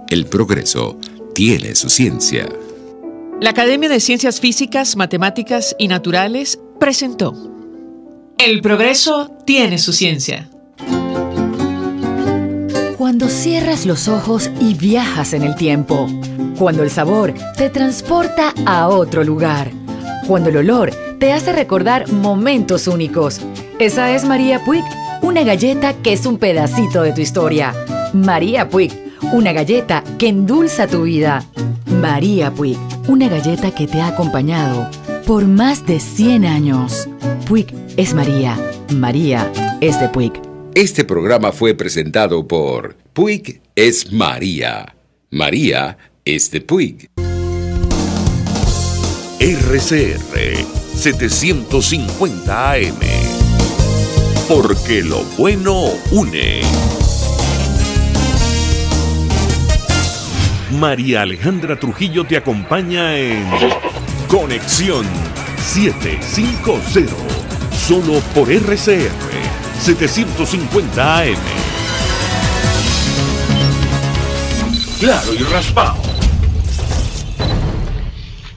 El progreso tiene su ciencia. La Academia de Ciencias Físicas, Matemáticas y Naturales presentó El progreso tiene su ciencia. Cuando cierras los ojos y viajas en el tiempo. Cuando el sabor te transporta a otro lugar. Cuando el olor te hace recordar momentos únicos. Esa es María Puig, una galleta que es un pedacito de tu historia. María Puig, una galleta que endulza tu vida. María Puig, una galleta que te ha acompañado por más de 100 años. Puig es María. María es de Puig. Este programa fue presentado por Puig es María. María es de Puig. RCR 750 AM. Porque lo bueno une. María Alejandra Trujillo te acompaña en Conexión 750. Solo por RCR 750 AM. Claro y raspado.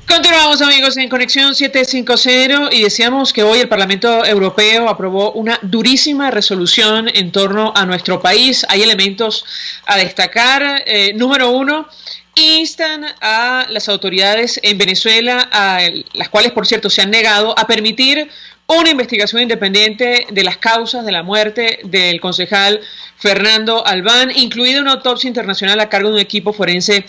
Continuamos, amigos, en Conexión 750 y decíamos que hoy el Parlamento Europeo aprobó una durísima resolución en torno a nuestro país. Hay elementos a destacar. Número uno, instan a las autoridades en Venezuela, a las cuales, por cierto, se han negado a permitir una investigación independiente de las causas de la muerte del concejal Fernando Albán, incluida una autopsia internacional a cargo de un equipo forense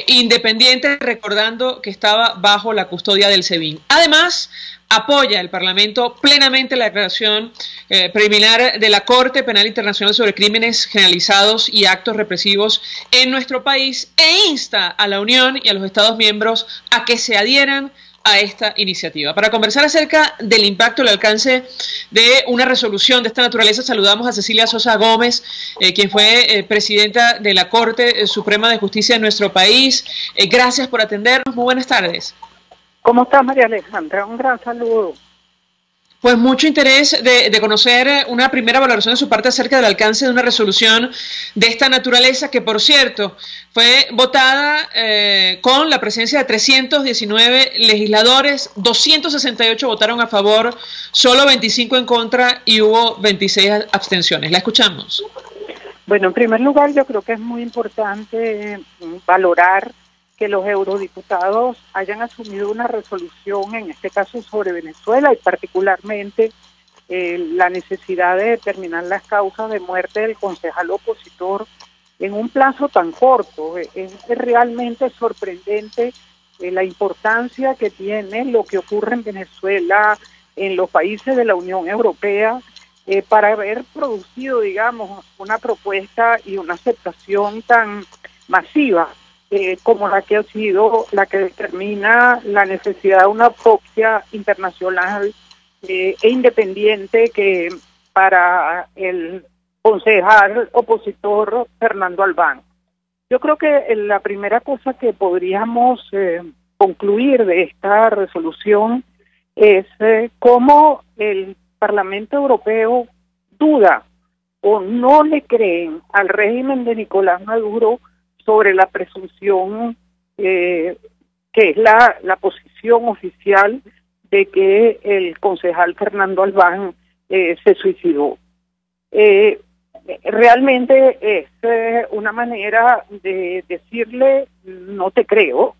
independiente, recordando que estaba bajo la custodia del SEBIN. Además, apoya el Parlamento plenamente la declaración preliminar de la Corte Penal Internacional sobre crímenes generalizados y actos represivos en nuestro país e insta a la Unión y a los Estados miembros a que se adhieran a esta iniciativa. Para conversar acerca del impacto, el alcance de una resolución de esta naturaleza, saludamos a Cecilia Sosa Gómez, quien fue presidenta de la Corte Suprema de Justicia de nuestro país. Gracias por atendernos. Muy buenas tardes. ¿Cómo estás, María Alejandra? Un gran saludo. Pues mucho interés de conocer una primera valoración de su parte acerca del alcance de una resolución de esta naturaleza que, por cierto, fue votada con la presencia de 319 legisladores, 268 votaron a favor, solo 25 en contra y hubo 26 abstenciones. La escuchamos. Bueno, en primer lugar, yo creo que es muy importante valorar que los eurodiputados hayan asumido una resolución, en este caso sobre Venezuela, y particularmente la necesidad de determinar las causas de muerte del concejal opositor en un plazo tan corto. Es realmente sorprendente la importancia que tiene lo que ocurre en Venezuela, en los países de la Unión Europea, para haber producido, digamos, una propuesta y una aceptación tan masiva como la que ha sido la que determina la necesidad de una autopsia internacional e independiente que para el concejal opositor Fernando Albán. Yo creo que la primera cosa que podríamos concluir de esta resolución es cómo el Parlamento Europeo duda o no le creen al régimen de Nicolás Maduro sobre la presunción que es la posición oficial de que el concejal Fernando Albán se suicidó. Realmente es una manera de decirle: no te creo,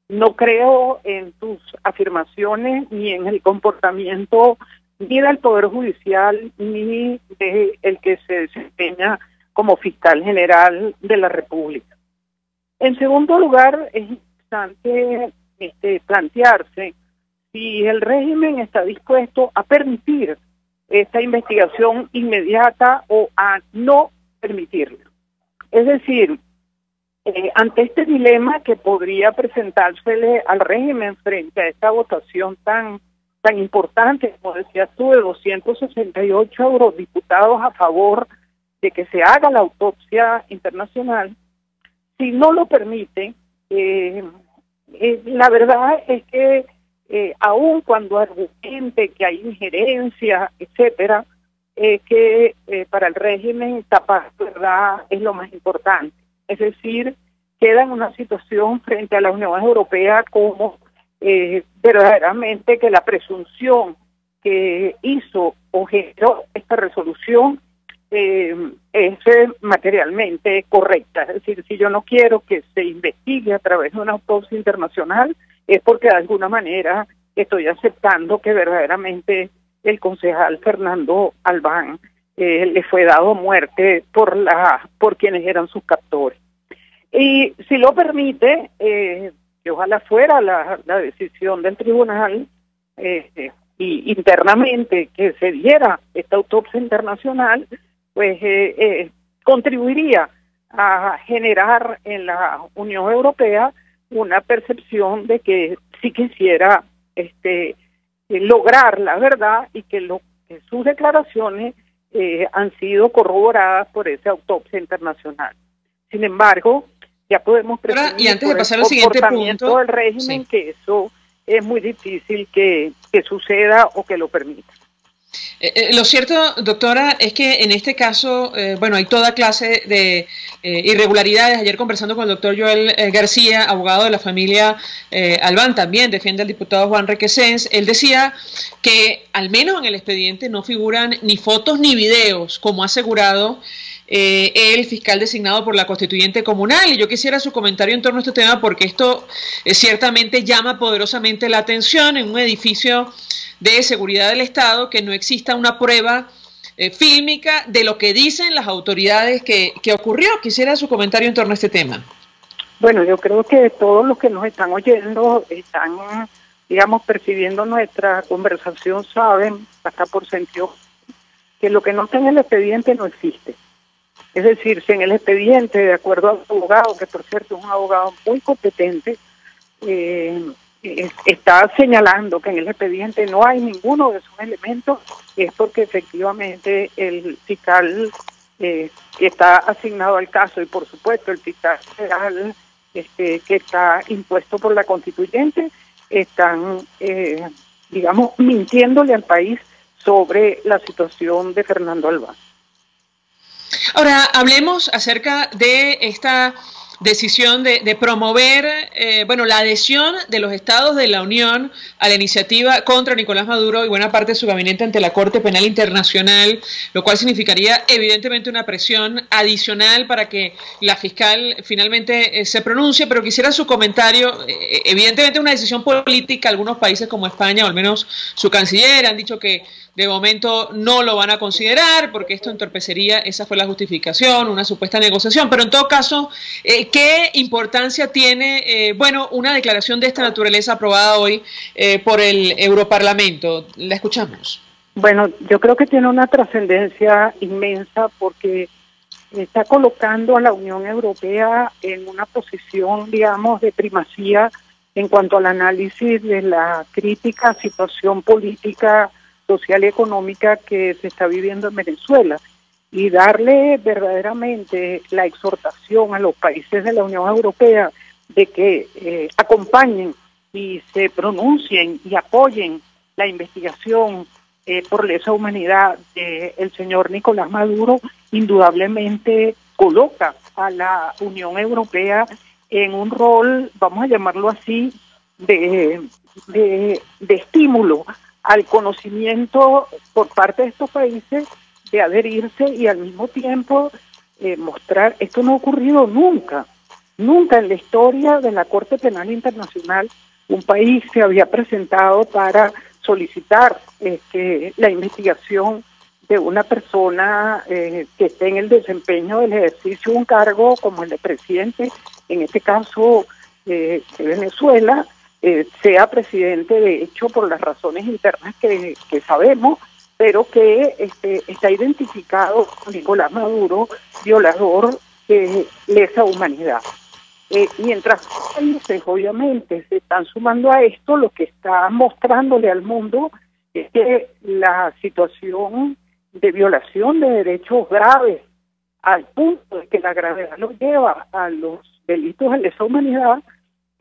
no creo en tus afirmaciones ni en el comportamiento ni del Poder Judicial ni de el que se desempeña como fiscal general de la República. En segundo lugar, es importante plantearse si el régimen está dispuesto a permitir esta investigación inmediata o a no permitirla. Es decir, ante este dilema que podría presentársele al régimen frente a esta votación tan importante, como decías tú, de 268 eurodiputados a favor de que se haga la autopsia internacional, si no lo permite, la verdad es que aun cuando argumente que hay injerencia, etcétera, que para el régimen tapar la verdad es lo más importante. Es decir, queda en una situación frente a la Unión Europea como verdaderamente que la presunción que hizo o generó esta resolución es materialmente correcta. Es decir, si yo no quiero que se investigue a través de una autopsia internacional, es porque de alguna manera estoy aceptando que verdaderamente el concejal Fernando Albán le fue dado muerte por quienes eran sus captores. Y si lo permite, que ojalá fuera la decisión del tribunal y internamente que se diera esta autopsia internacional, pues contribuiría a generar en la Unión Europea una percepción de que sí quisiera lograr la verdad y que sus declaraciones han sido corroboradas por esa autopsia internacional. Sin embargo, ya podemos presumir y antes de pasar al siguiente punto del régimen que eso es muy difícil que suceda o que lo permita. Lo cierto, doctora, es que en este caso, hay toda clase de irregularidades. Ayer conversando con el doctor Joel García, abogado de la familia Albán, también defiende al diputado Juan Requesens. Él decía que al menos en el expediente no figuran ni fotos ni videos, como ha asegurado el fiscal designado por la constituyente comunal. Y yo quisiera su comentario en torno a este tema, porque esto ciertamente llama poderosamente la atención en un edificio de seguridad del Estado, que no exista una prueba fílmica de lo que dicen las autoridades que ocurrió. Quisiera su comentario en torno a este tema. Bueno, yo creo que todos los que nos están oyendo están, digamos, percibiendo nuestra conversación, saben, hasta por sentido, que lo que no está en el expediente no existe. Es decir, si en el expediente, de acuerdo al abogado, que por cierto es un abogado muy competente, está señalando que en el expediente no hay ninguno de esos elementos, es porque efectivamente el fiscal que está asignado al caso, y por supuesto el fiscal federal que está impuesto por la constituyente, están, digamos, mintiéndole al país sobre la situación de Fernando Albán. Ahora, hablemos acerca de esta decisión de promover la adhesión de los estados de la Unión a la iniciativa contra Nicolás Maduro y buena parte de su gabinete ante la Corte Penal Internacional, lo cual significaría evidentemente una presión adicional para que la fiscal finalmente se pronuncie. Pero quisiera su comentario. Evidentemente una decisión política. Algunos países como España, o al menos su canciller, han dicho que de momento no lo van a considerar porque esto entorpecería, esa fue la justificación, una supuesta negociación. Pero en todo caso, ¿qué importancia tiene una declaración de esta naturaleza aprobada hoy por el Europarlamento? La escuchamos. Bueno, yo creo que tiene una trascendencia inmensa porque está colocando a la Unión Europea en una posición, digamos, de primacía en cuanto al análisis de la crítica situación política, social y económica que se está viviendo en Venezuela, y darle verdaderamente la exhortación a los países de la Unión Europea de que acompañen y se pronuncien y apoyen la investigación por lesa humanidad del señor Nicolás Maduro, indudablemente coloca a la Unión Europea en un rol, vamos a llamarlo así, de estímulo al conocimiento por parte de estos países, de adherirse y al mismo tiempo mostrar, esto no ha ocurrido nunca en la historia de la Corte Penal Internacional. Un país se había presentado para solicitar la investigación de una persona que esté en el desempeño del ejercicio de un cargo como el de presidente, en este caso de Venezuela, sea presidente de hecho por las razones internas que sabemos, pero que está identificado con Nicolás Maduro, violador de lesa humanidad. Mientras los países obviamente se están sumando a esto, lo que está mostrándole al mundo es que la situación de violación de derechos graves, al punto de que la gravedad lo lleva a los delitos de lesa humanidad,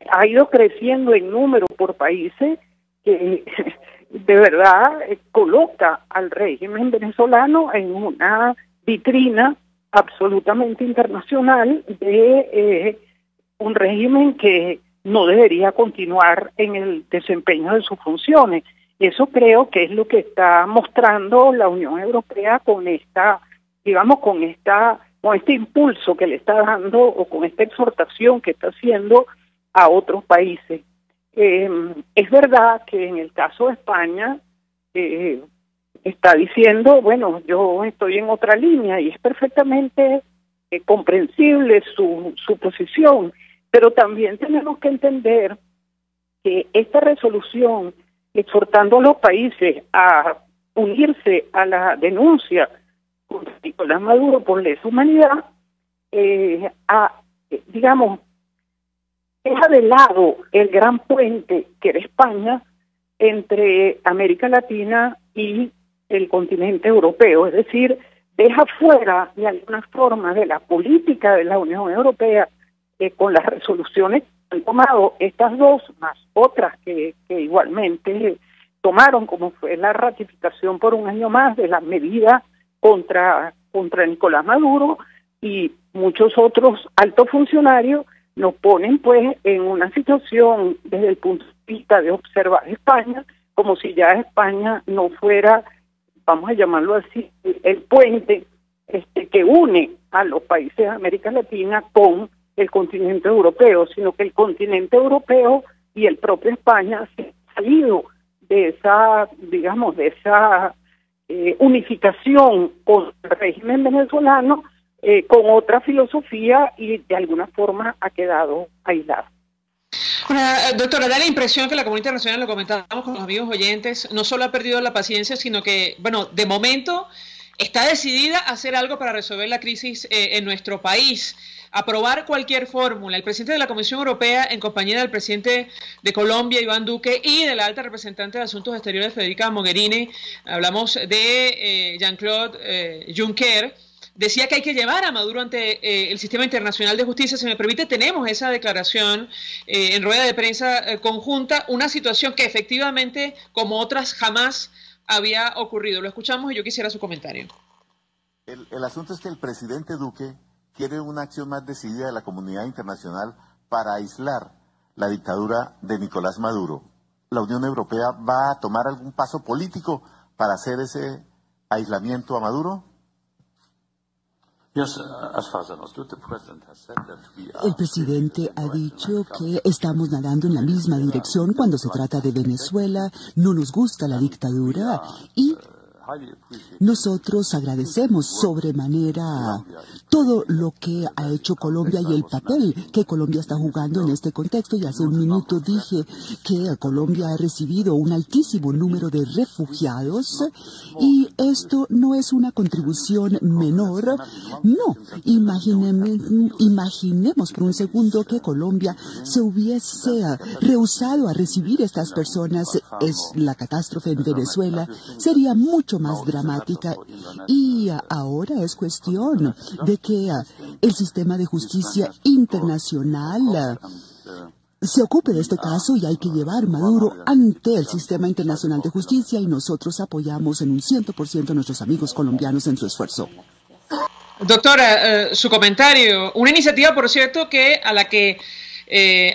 ha ido creciendo en número por países que de verdad coloca al régimen venezolano en una vitrina absolutamente internacional de un régimen que no debería continuar en el desempeño de sus funciones. Eso creo que es lo que está mostrando la Unión Europea con esta, digamos, con este impulso que le está dando, o con esta exhortación que está haciendo a otros países. Es verdad que en el caso de España está diciendo, bueno, yo estoy en otra línea, y es perfectamente comprensible su posición, pero también tenemos que entender que esta resolución, exhortando a los países a unirse a la denuncia contra Nicolás Maduro por lesa humanidad, digamos, deja de lado el gran puente que era España entre América Latina y el continente europeo, es decir, deja fuera de alguna forma de la política de la Unión Europea, con las resoluciones que han tomado estas dos, más otras que igualmente tomaron, como fue la ratificación por un año más de las medidas contra Nicolás Maduro, y muchos otros altos funcionarios, nos ponen pues en una situación desde el punto de vista de observar España, como si ya España no fuera, vamos a llamarlo así, el puente que une a los países de América Latina con el continente europeo, sino que el continente europeo y el propio España se han salido de esa, digamos, de esa unificación con el régimen venezolano, con otra filosofía, y de alguna forma ha quedado aislado. Bueno, doctora, da la impresión que la comunidad internacional, lo comentábamos con los amigos oyentes, no solo ha perdido la paciencia, sino que, bueno, de momento está decidida a hacer algo para resolver la crisis en nuestro país, aprobar cualquier fórmula. El presidente de la Comisión Europea, en compañía del presidente de Colombia, Iván Duque, y de la alta representante de Asuntos Exteriores, Federica Mogherini, hablamos de Jean-Claude Juncker, decía que hay que llevar a Maduro ante el sistema internacional de justicia. Si me permite, tenemos esa declaración en rueda de prensa conjunta, una situación que efectivamente, como otras, jamás había ocurrido. Lo escuchamos y yo quisiera su comentario. El asunto es que el presidente Duque quiere una acción más decidida de la comunidad internacional para aislar la dictadura de Nicolás Maduro. ¿La Unión Europea va a tomar algún paso político para hacer ese aislamiento a Maduro? El presidente ha dicho que estamos nadando en la misma dirección cuando se trata de Venezuela. No nos gusta la dictadura y nosotros agradecemos sobremanera todo lo que ha hecho Colombia y el papel que Colombia está jugando en este contexto. Y hace un minuto dije que Colombia ha recibido un altísimo número de refugiados, y esto no es una contribución menor. No, imaginemos por un segundo que Colombia se hubiese rehusado a recibir estas personas. Es la catástrofe en Venezuela sería mucho más dramática, y ahora es cuestión de que el sistema de justicia internacional se ocupe de este caso, y hay que llevar Maduro ante el sistema internacional de justicia, y nosotros apoyamos en un 100% a nuestros amigos colombianos en su esfuerzo. Doctora, su comentario. Una iniciativa, por cierto, a la que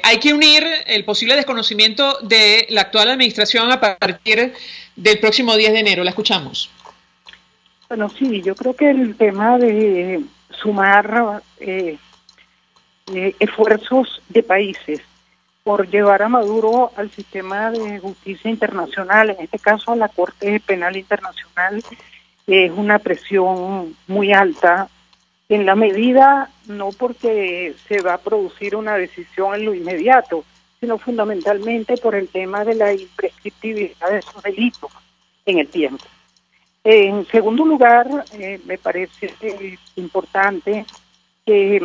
hay que unir el posible desconocimiento de la actual administración a partir del próximo 10 de enero. La escuchamos. Bueno, sí, yo creo que el tema de sumar esfuerzos de países por llevar a Maduro al sistema de justicia internacional, en este caso a la Corte Penal Internacional, es una presión muy alta, en la medida, no porque se va a producir una decisión en lo inmediato, sino fundamentalmente por el tema de la imprescriptibilidad de esos delitos en el tiempo. En segundo lugar, me parece importante que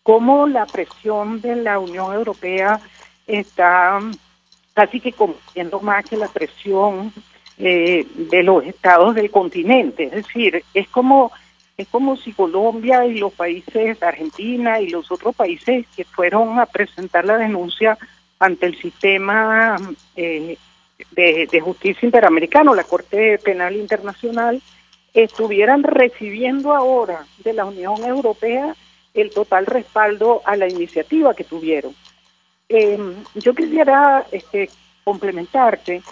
cómo la presión de la Unión Europea está casi que compitiendo más que la presión de los estados del continente. Es decir, es como si Colombia y los países, Argentina y los otros países que fueron a presentar la denuncia ante el sistema de justicia interamericano, la Corte Penal Internacional, estuvieran recibiendo ahora de la Unión Europea el total respaldo a la iniciativa que tuvieron. Yo quisiera complementarte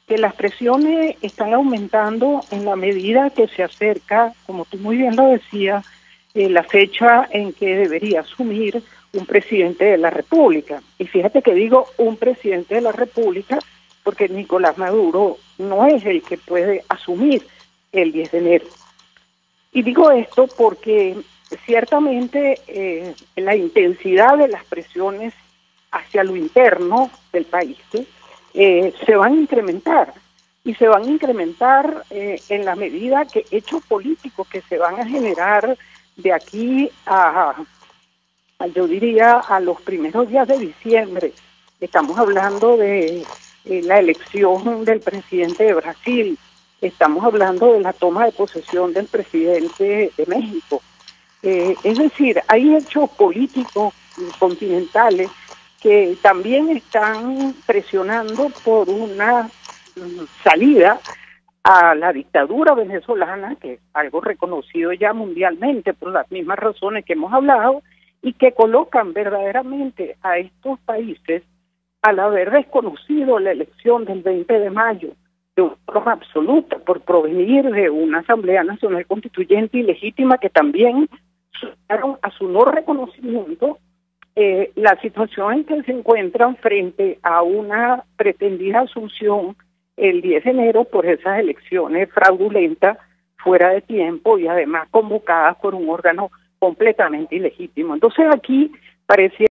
que las presiones están aumentando en la medida que se acerca, como tú muy bien lo decías, la fecha en que debería asumir un presidente de la República. Y fíjate que digo un presidente de la República porque Nicolás Maduro no es el que puede asumir el 10 de enero. Y digo esto porque ciertamente la intensidad de las presiones hacia lo interno del país se van a incrementar, y se van a incrementar en la medida que hechos políticos que se van a generar de aquí yo diría, a los primeros días de diciembre. Estamos hablando de la elección del presidente de Brasil, estamos hablando de la toma de posesión del presidente de México. Es decir, hay hechos políticos continentales que también están presionando por una salida a la dictadura venezolana, que es algo reconocido ya mundialmente por las mismas razones que hemos hablado, y que colocan verdaderamente a estos países, al haber desconocido la elección del 20 de mayo de una forma absoluta, por provenir de una Asamblea Nacional Constituyente ilegítima que también sumaron a su no reconocimiento, la situación en que se encuentran frente a una pretendida asunción el 10 de enero por esas elecciones fraudulentas, fuera de tiempo y además convocadas por un órgano completamente ilegítimo. Entonces aquí parecía